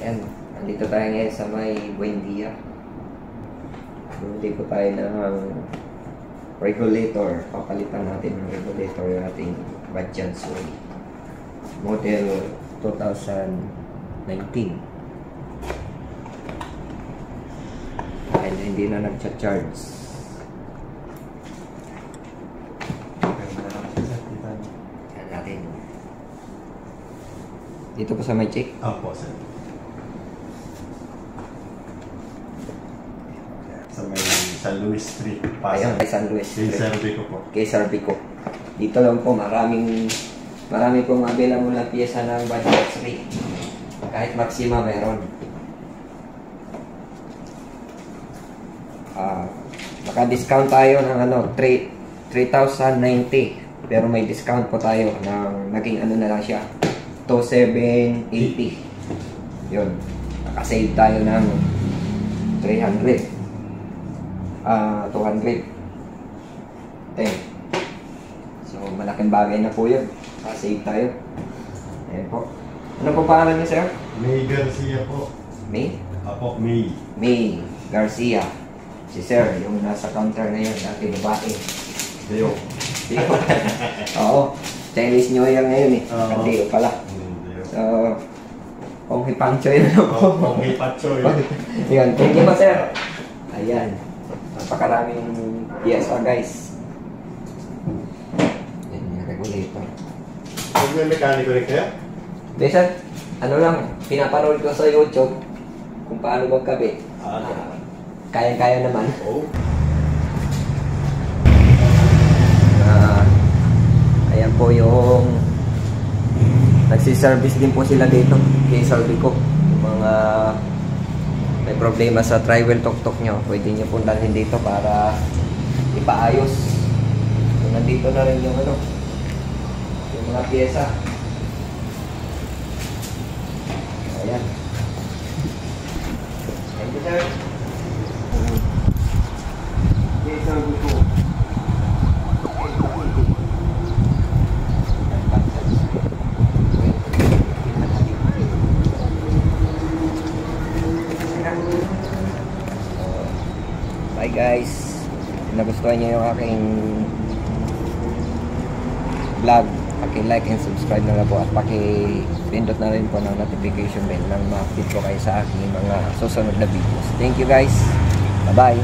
Ayan, nandito tayo ngayon sa may Buendia. Bumili ko tayo ng regulator. Papalitan natin ng regulator yung ating Bajaj Sway. Model 2019. Dahil hindi na nagcha-charge. Yan natin. Dito po sa may check? Opo, sir. Sa may San Luis Street, Pasay. Ayun, kay San Luis Street. Kay Sir Vico po. Kay Sir Vico. Dito lang po, marami pong available na pyesa ng Bajaj Sway. Kahit Maxima meron. Naka-discount tayo ng 3,090. Pero may discount po tayo ng naging na lang siya. 2,780. Yun. Naka-save tayo ng 300. 200. So, malaking bagay na po yun. Naka-save tayo. Ayan po. Ano po pangalan niyo, sir? May Garcia po. May? Opo, May. May Garcia. Si sir, yung nasa counter na yun, dati babae. Deo. Deo. Oo. Chinese New Year ngayon eh. Deo pala. So, Ponghi Pancho yun. Ponghi Pancho yun. Yan. Thank you po, sir. Ayan. Napakaraming pyesa, guys. Yan yung regulator. Huwag may mekaniko rin kaya? Hindi, sir. Ano lang, pinapanood ko sa YouTube kung paano magkabit. Kaya-kaya naman. Oh. Ayan po yung nagsiservice din po sila dito kay Sir Vico. Yung mga may problema sa tri-wheel tok-tok nyo, pwede nyo po dalhin dito para ipaayos. So, nandito na rin yung yung mga pyesa. Ayan. Thank you, sir. Okay, Sir Vico. Bye guys, nagustuhan niyo yung aking vlog, paki-like and subscribe na lang po at paki-pindot na rin po ng notification bell nang ma-update po kayo sa aking mga susunod na videos. Thank you guys, bye bye.